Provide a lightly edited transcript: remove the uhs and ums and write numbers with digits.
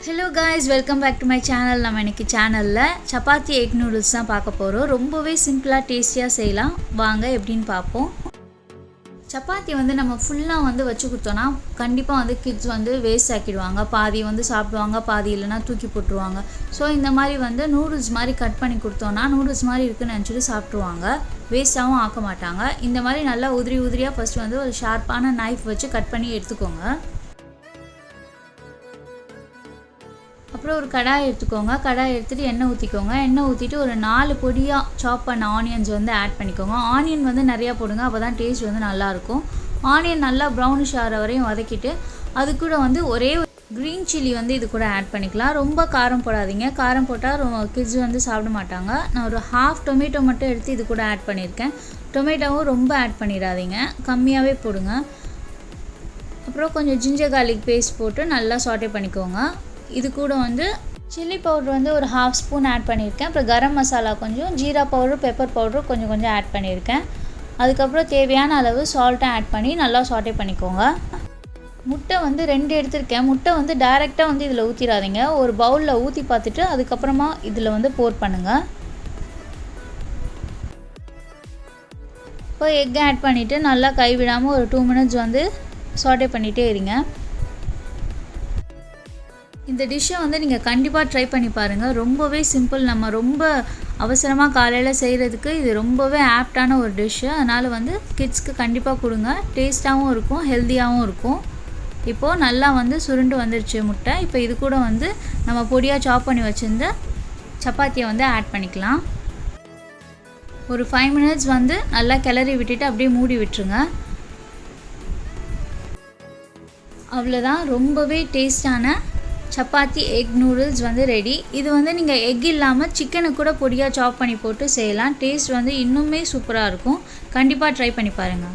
Hello guys, welcome back to my channel. நம்ம இன்னைக்கு சேனல்ல சப்பாத்தி எக் நூடுல்ஸ் தான் பார்க்க போறோம். ரொம்பவே சிம்பிளா டேஸ்டியா செய்யலாம். வாங்க எப்படின்னு பாப்போம். சப்பாத்தி வந்து நம்ம ஃபுல்லா வந்து வச்சு கொடுத்தோம்னா கண்டிப்பா வந்து kids வந்து வேஸ்ட் ஆக்கிடுவாங்க. பாதி வந்து சாப்பிடுவாங்க, பாதி இல்லனா தூக்கி போட்டுருவாங்க. சோ இந்த மாதிரி வந்து நூடுல்ஸ் மாதிரி கட் பண்ணி கொடுத்தோம்னா நூடுல்ஸ் மாதிரி இருக்குன்னு நினைச்சிட்டு சாப்பிடுவாங்க. வேஸ்டாவும் ஆக்க மாட்டாங்க. இந்த மாதிரி நல்லா உதிரியா ஃபர்ஸ்ட் வந்து ஒரு ஷார்ப்பான நைஃப் வச்சு கட் பண்ணி எடுத்துக்கோங்க. அப்புறம் ஒரு கடாய் எடுத்துக்கோங்க. கடாய் எடுத்துட்டு எண்ணெய் ஊத்திக்கோங்க. எண்ணெய் ஊத்திட்டு ஒரு 4 பொடியா சாப் பண்ண ஆனியன்ஸ் வந்து ஆட் பண்ணிக்கோங்க. ஆனியன் வந்து நிறைய போடுங்க. அப்பதான் டேஸ்ட் வந்து நல்லா இருக்கும். ஆனியன் நல்லா பிரவுனிஷ் ஆற வரையும் வதக்கிட்டு அது கூட வந்து ஒரே green chili வந்து இது கூட ஆட் பண்ணிக்கலாம். ரொம்ப காரம் போடாதீங்க. காரம் போட்டா kids வந்து சாப்பிட மாட்டாங்க. நான் ஒரு half டொமேட்டோ மட்டும் எடுத்து இது கூட ஆட் பண்ணிருக்கேன். டொமேட்டோவும் ரொம்ப ஆட் பண்ணிராதீங்க. கம்மியாவே போடுங்க. அப்புறம் கொஞ்சம் ginger garlic paste போட்டு நல்லா சாட்டே பண்ணிக்கோங்க. இது கூட வந்து chili powder வந்து ஒரு half spoon ஆட் பண்ணிருக்கேன். அப்புறம் கரம் மசாலா கொஞ்சம், ஜீரா பவுடர், பெப்பர் பவுடர் கொஞ்சம் ஆட் பண்ணிருக்கேன். அதுக்கு அப்புறம் தேவையான அளவு salt ஆட் பண்ணி நல்லா சாட்டே பண்ணிக்கோங்க. முட்டை வந்து 2 எடுத்துர்க்கேன். முட்டை வந்து டைரக்ட்டா வந்து இதல ஊத்திராதீங்க. ஒரு பவுல்ல ஊத்தி பார்த்துட்டு அதுக்கு அப்புறமா இதல வந்து pour பண்ணுங்க. இப்போ எக் ஆட் பண்ணிட்டு நல்லா கைவிடாம ஒரு 2 minutes வந்து சாட்டே பண்ணிட்டே இருங்க. இந்த டிஷ்ஷை வந்து நீங்க கண்டிப்பா ட்ரை பண்ணி பாருங்க. ரொம்பவே சிம்பிள். நம்ம ரொம்ப அவசரமா காலையில செய்யிறதுக்கு இது ரொம்பவே ஆப்டான ஒரு டிஷ். அதனால வந்து கிட்ஸ்க்கு கண்டிப்பா கொடுங்க. டேஸ்டாவும் இருக்கும், ஹெல்தியாவும் இருக்கும். இப்போ நல்லா வந்து சுருண்டு வந்துருச்சு முட்டை. இப்போ இது கூட வந்து நம்ம பொடியா சாப் பண்ணி வச்சிருந்த சப்பாத்தியை வந்து ஆட் பண்ணிக்கலாம். ஒரு 5 minutes வந்து நல்லா கிளறி விட்டுட்டு அப்படியே மூடி விட்டுருங்க. அவ்வளவுதான். ரொம்பவே டேஸ்டான சப்பாத்தி எக் நூடுல்ஸ் வந்து ரெடி. இது வந்து நீங்க எக் இல்லாம சிக்கனை கூட பொடியா சாப் பண்ணி போட்டு செய்யலாம். டேஸ்ட் வந்து இன்னுமே சூப்பரா இருக்கும். கண்டிப்பா ட்ரை பண்ணி பாருங்க.